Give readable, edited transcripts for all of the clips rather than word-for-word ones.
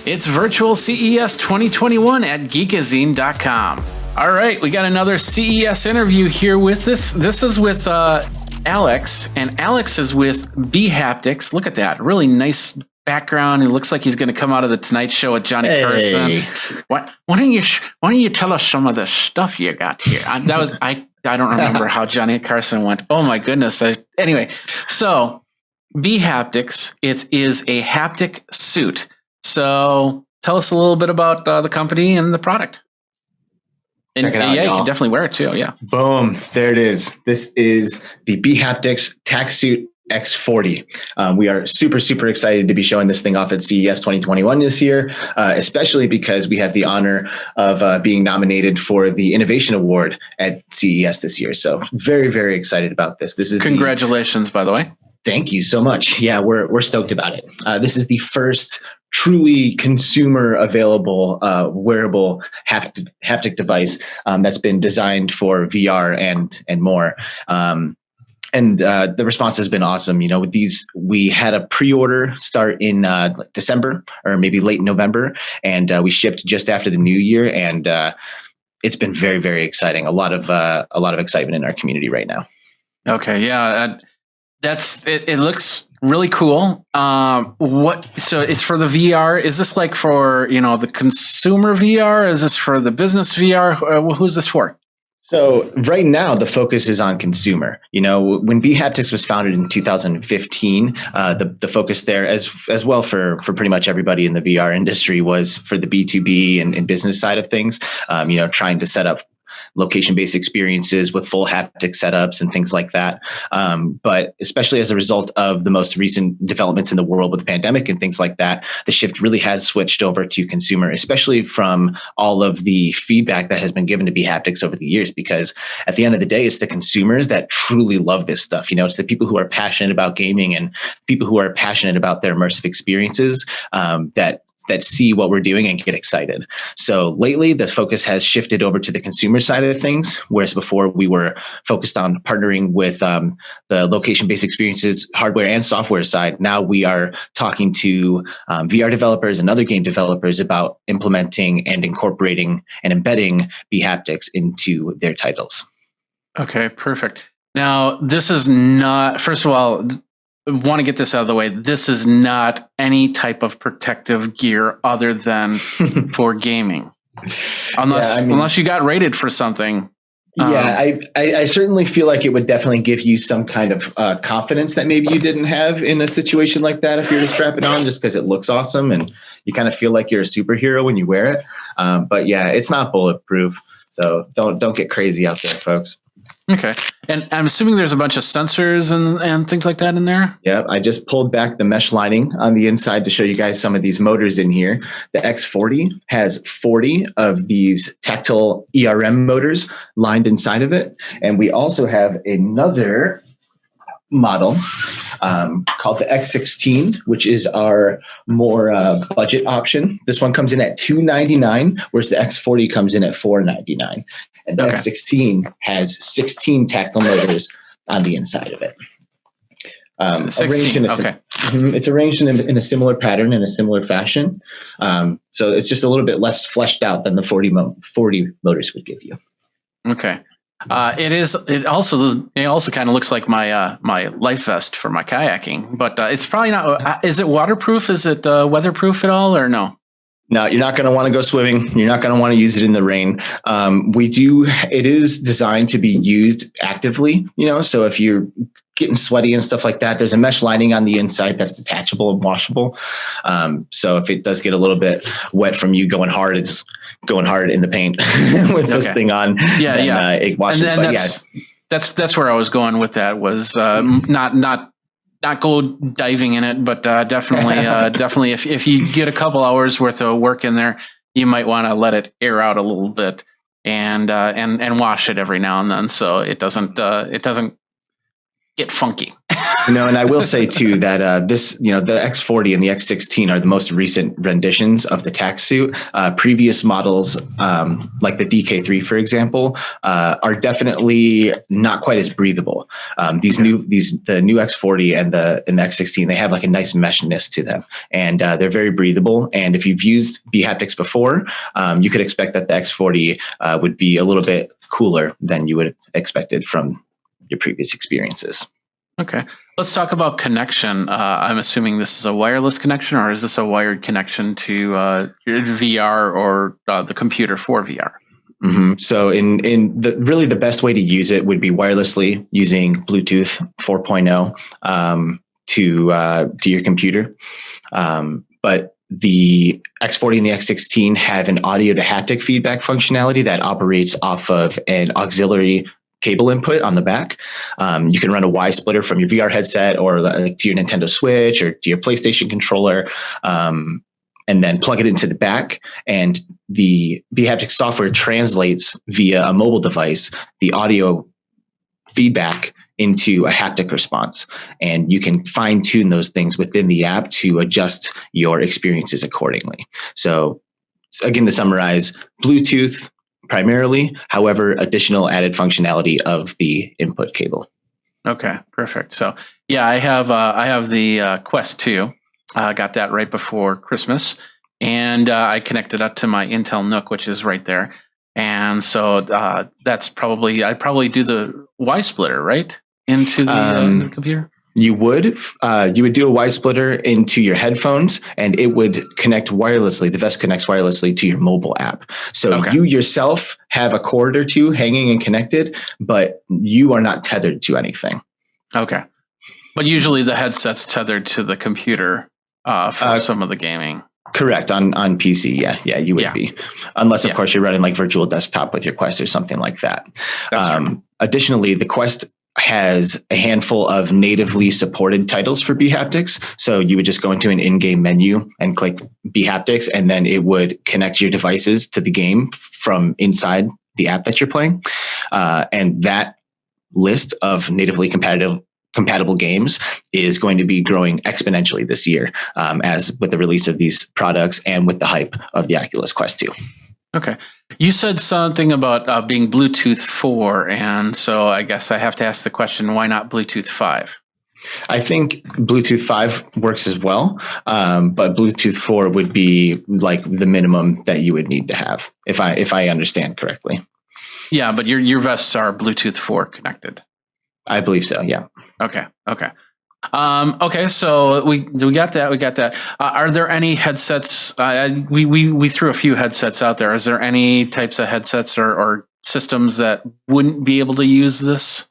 It's virtual CES 2021 at geekazine.com. All right, we got another CES interview here with this. This is with Alex, and Alex is with bHaptics. Look at that, really nice background. It looks like he's going to come out of the Tonight Show with Johnny Carson. Why don't you tell us some of the stuff you got here? I don't remember how Johnny Carson went. Oh my goodness. Anyway, so bHaptics, it is a haptic suit. So tell us a little bit about the company and the product. And Check it out, yeah, y'all. you can definitely wear it too. Yeah. Boom. There it is. This is the bHaptics Tac Suit x40. We are super, super excited to be showing this thing off at CES 2021 this year, especially because we have the honor of being nominated for the Innovation Award at CES this year. So very, very excited about this. This is Congratulations, by the way. Thank you so much. Yeah, we're stoked about it. This is the first truly consumer available wearable haptic device that's been designed for VR and more. And the response has been awesome. You know, with these, we had a pre-order start in December or maybe late November, and we shipped just after the new year. And it's been very, very exciting. A lot of excitement in our community right now. Okay, yeah, it looks really cool. So it's for the VR. Is this like for the consumer VR? Is this for the business VR? Who's this for? So right now, the focus is on consumer. You know, when bHaptics was founded in 2015, the focus there, as well for pretty much everybody in the VR industry, was for the B2B and business side of things. Trying to set up location-based experiences with full haptic setups and things like that. But especially as a result of the most recent developments in the world with the pandemic and things like that, the shift really has switched over to consumer, especially from all of the feedback that has been given to bHaptics over the years, because at the end of the day, it's the consumers that truly love this stuff. You know, it's the people who are passionate about gaming and people who are passionate about their immersive experiences that see what we're doing and get excited. So lately, the focus has shifted over to the consumer side of things, whereas before we were focused on partnering with the location-based experiences, hardware and software side. Now we are talking to VR developers and other game developers about implementing and incorporating and embedding bHaptics into their titles. Okay, perfect. Now, this is not, first of all, I want to get this out of the way. This is not any type of protective gear other than for gaming, unless you got rated for something. Yeah, I certainly feel like it would definitely give you some kind of confidence that maybe you didn't have in a situation like that if you're to strap it on, just because it looks awesome and you kind of feel like you're a superhero when you wear it. But yeah, it's not bulletproof, so don't get crazy out there, folks. Okay. And I'm assuming there's a bunch of sensors and things like that in there? Yeah, I just pulled back the mesh lining on the inside to show you guys some of these motors in here. The X40 has 40 of these tactile ERM motors lined inside of it. And we also have another model called the X16, which is our more budget option. This one comes in at $299, whereas the X40 comes in at $499. And the X16 has 16 tactile motors on the inside of it. It's arranged in a similar pattern, in a similar fashion. So it's just a little bit less fleshed out than the 40 motors would give you. Okay. It also kind of looks like my my life vest for my kayaking, but it's probably not. Is it waterproof? Is it weatherproof at all, or no? No, you're not going to want to go swimming. You're not going to want to use it in the rain. It is designed to be used actively, so if you're getting sweaty and stuff like that, there's a mesh lining on the inside that's detachable and washable. So if it does get a little bit wet from you going hard, it's going hard in the paint with this thing on. Yeah. It washes, that's where I was going with that was not go diving in it, but definitely if you get a couple hours worth of work in there, you might want to let it air out a little bit and wash it every now and then so it doesn't get funky. And I will say too that the X40 and the X16 are the most recent renditions of the tack suit. Previous models, like the DK3, for example, are definitely not quite as breathable. The new X40 and the X16, they have like a nice meshness to them, and they're very breathable. And if you've used bHaptics before, you could expect that the X40 would be a little bit cooler than you would have expected from your previous experiences. Okay. Let's talk about connection. I'm assuming this is a wireless connection, or is this a wired connection to your VR or the computer for VR? Mm-hmm. So really the best way to use it would be wirelessly using Bluetooth 4.0 to your computer. But the X40 and the X16 have an audio to haptic feedback functionality that operates off of an auxiliary cable input on the back. You can run a Y splitter from your VR headset or like to your Nintendo Switch or to your PlayStation controller, and then plug it into the back. And the bHaptics software translates via a mobile device the audio feedback into a haptic response. And you can fine tune those things within the app to adjust your experiences accordingly. So again, to summarize, Bluetooth primarily, however, additional added functionality of the input cable. Okay, perfect. So yeah, I have the Quest 2. Got that right before Christmas, and I connected up to my Intel Nook, which is right there. And so that's I probably do the Y splitter right into the computer. You would do a Y splitter into your headphones, and it would connect wirelessly. The Vest connects wirelessly to your mobile app. So you yourself have a cord or two hanging and connected, but you are not tethered to anything. Okay. But usually the headset's tethered to the computer for some of the gaming. Correct. On PC. Yeah, you would be. Unless, of course, you're running like virtual desktop with your Quest or something like that. Additionally, the Quest has a handful of natively supported titles for bHaptics. So you would just go into an in-game menu and click bHaptics, and then it would connect your devices to the game from inside the app that you're playing. And that list of natively compatible games is going to be growing exponentially this year, as with the release of these products and with the hype of the Oculus Quest 2. Okay. You said something about being Bluetooth 4, and so I guess I have to ask the question, why not Bluetooth 5? I think Bluetooth 5 works as well, but Bluetooth 4 would be like the minimum that you would need to have, if I understand correctly. Yeah, but your vests are Bluetooth 4 connected. I believe so, yeah. Okay. Okay, so we got that. Are there any headsets? We threw a few headsets out there. Is there any types of headsets or systems that wouldn't be able to use this?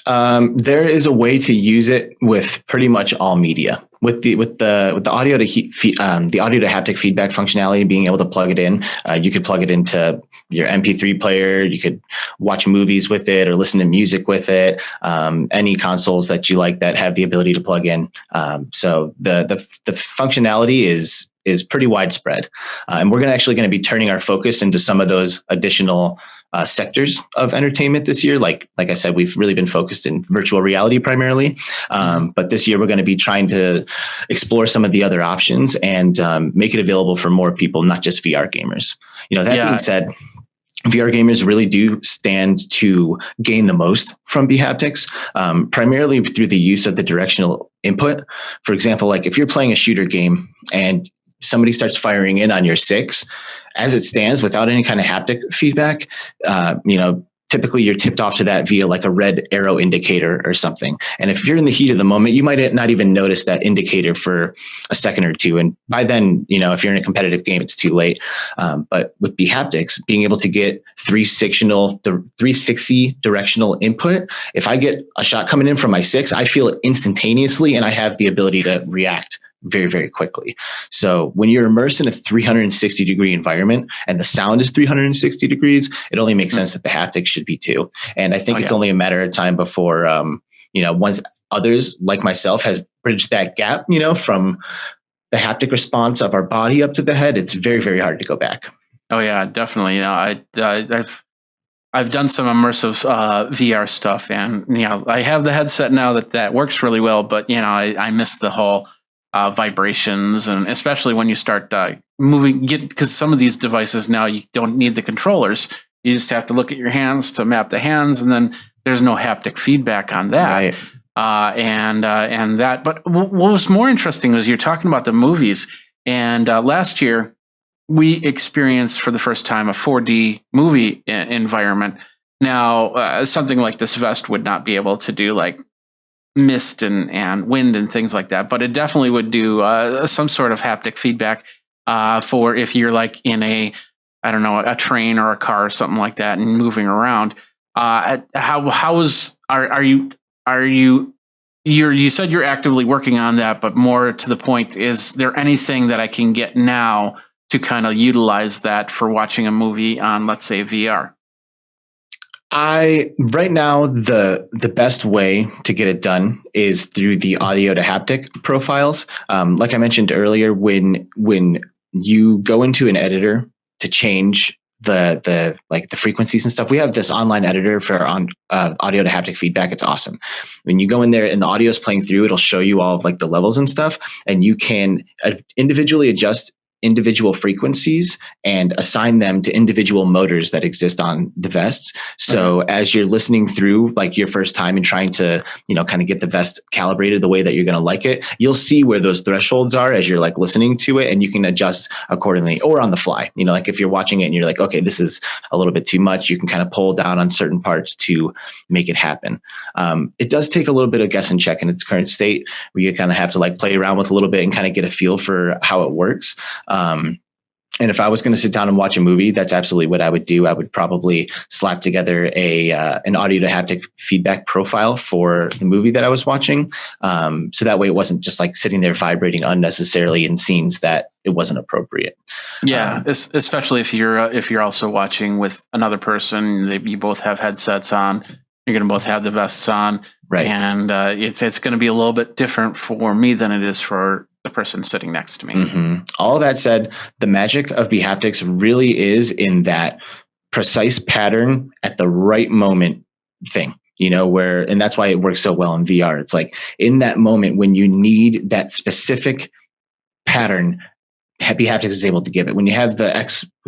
There is a way to use it with pretty much all media. With the audio to haptic feedback functionality, being able to plug it in, you could plug it into your MP3 player. You could watch movies with it or listen to music with it. Any consoles that you like that have the ability to plug in. So the functionality is pretty widespread, and we're actually going to be turning our focus into some of those additional sectors of entertainment this year. Like I said, we've really been focused in virtual reality primarily, but this year we're going to be trying to explore some of the other options and make it available for more people, not just VR gamers. That being said, VR gamers really do stand to gain the most from bHaptics, primarily through the use of the directional input. For example, like if you're playing a shooter game and somebody starts firing in on your 6, as it stands, without any kind of haptic feedback, typically you're tipped off to that via like a red arrow indicator or something. And if you're in the heat of the moment, you might not even notice that indicator for a second or two. And by then, if you're in a competitive game, it's too late. But with bHaptics, being able to get 360 directional input, if I get a shot coming in from my 6, I feel it instantaneously, and I have the ability to react very, very quickly. So when you're immersed in a 360 degree environment and the sound is 360 degrees, it only makes sense that the haptics should be too. And I think it's only a matter of time before, once others like myself has bridged that gap, from the haptic response of our body up to the head, it's very, very hard to go back. Oh yeah, definitely. I've I've done some immersive VR stuff, and I have the headset now that works really well. But I miss the whole vibrations, and especially when you start moving, because some of these devices now you don't need the controllers. You just have to look at your hands to map the hands, and then there's no haptic feedback on that. Right. And that. But what was more interesting was you're talking about the movies, and last year we experienced for the first time a 4D movie environment. Now, something like this vest would not be able to do like mist and wind and things like that, but it definitely would do some sort of haptic feedback for if you're like in a train or a car or something like that and moving around. You said you're actively working on that, but more to the point, is there anything that I can get now to kind of utilize that for watching a movie on, let's say, VR? Right now, the best way to get it done is through the audio to haptic profiles. Like I mentioned earlier, when you go into an editor to change the frequencies and stuff, we have this online editor for audio to haptic feedback. It's awesome. When you go in there and the audio is playing through, it'll show you all of like the levels and stuff, and you can individually adjust individual frequencies and assign them to individual motors that exist on the vests. So as you're listening through like your first time and trying to, kind of get the vest calibrated the way that you're going to like it, you'll see where those thresholds are as you're like listening to it, and you can adjust accordingly or on the fly. Like if you're watching it and you're like, okay, this is a little bit too much, you can kind of pull down on certain parts to make it happen. It does take a little bit of guess and check in its current state, where you kind of have to like play around with a little bit and kind of get a feel for how it works. And if I was going to sit down and watch a movie, that's absolutely what I would do. I would probably slap together an audio to haptic feedback profile for the movie that I was watching. So that way it wasn't just like sitting there vibrating unnecessarily in scenes that it wasn't appropriate. Yeah. Especially if you're also watching with another person, you both have headsets on, you're going to both have the vests on. Right. And it's going to be a little bit different for me than it is for the person sitting next to me. Mm-hmm. All that said, the magic of bHaptics really is in that precise pattern at the right moment thing, and that's why it works so well in VR. It's like in that moment when you need that specific pattern, bHaptics is able to give it. When you have the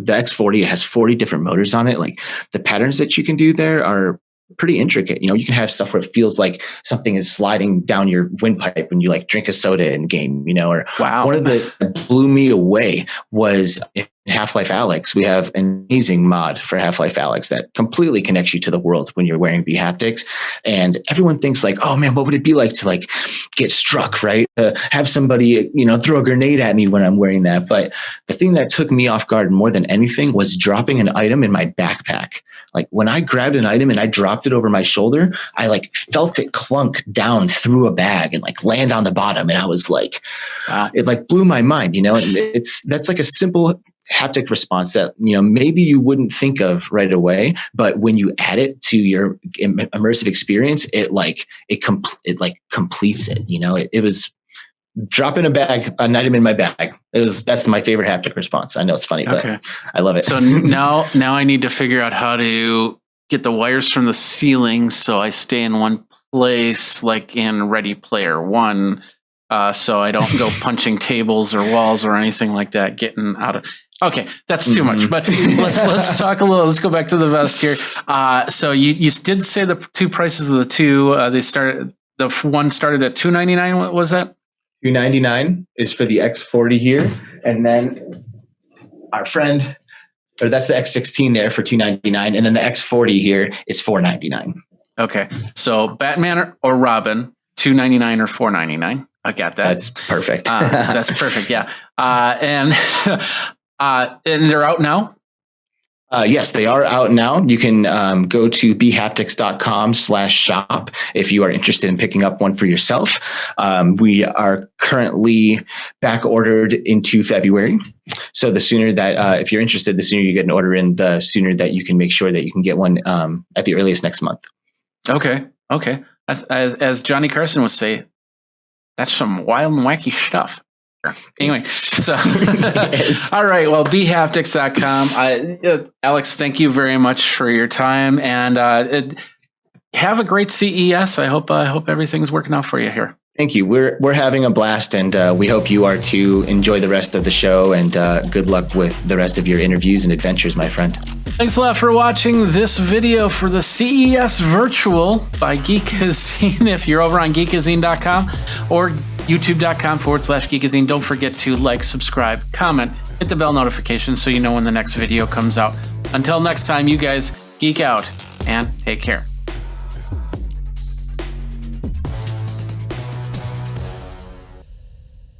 X40, it has 40 different motors on it. Like the patterns that you can do there are pretty intricate. You can have stuff where it feels like something is sliding down your windpipe when you like drink a soda in game, or wow. One of that blew me away was in Half-Life Alyx. We have an amazing mod for Half-Life Alyx that completely connects you to the world when you're wearing bHaptics. And everyone thinks like, oh man, what would it be like to like get struck, right? Have somebody, throw a grenade at me when I'm wearing that. But the thing that took me off guard more than anything was dropping an item in my backpack. Like when I grabbed an item and I dropped it over my shoulder, I like felt it clunk down through a bag and like land on the bottom. And I was like, wow. It like blew my mind, that's like a simple haptic response that, maybe you wouldn't think of right away, but when you add it to your immersive experience, it completes it. It was dropping an item in my bag. That's my favorite haptic response. I know it's funny, but I love it. So now I need to figure out how to get the wires from the ceiling so I stay in one place, like in Ready Player One, so I don't go punching tables or walls or anything like that. Getting out of that's too much. But let's talk a little. Let's go back to the vest here. So you did say the two prices of the two. The one started at $299. What was that? $299 is for the X40 here, and then our friend, or that's the X16 there for $299, and then the X40 here is $499. Okay, so Batman or Robin, $299 or $499. I got that. That's perfect. That's perfect. Yeah, and they're out now. Yes, they are out now. You can go to bhaptics.com/shop if you are interested in picking up one for yourself. We are currently back ordered into February. So the sooner that, if you're interested, the sooner you get an order in, the sooner that you can make sure that you can get one at the earliest next month. Okay. As Johnny Carson would say, that's some wild and wacky stuff. Anyway, so all right. Well, bHaptics.com. Alex, thank you very much for your time, and have a great CES. I hope everything's working out for you here. Thank you. We're having a blast, and we hope you are too. Enjoy the rest of the show, and good luck with the rest of your interviews and adventures, my friend. Thanks a lot for watching this video for the CES Virtual by Geekazine. If you're over on geekazine.com or youtube.com/Geekazine, don't forget to like, subscribe, comment, hit the bell notification so you know when the next video comes out. Until next time, you guys geek out and take care.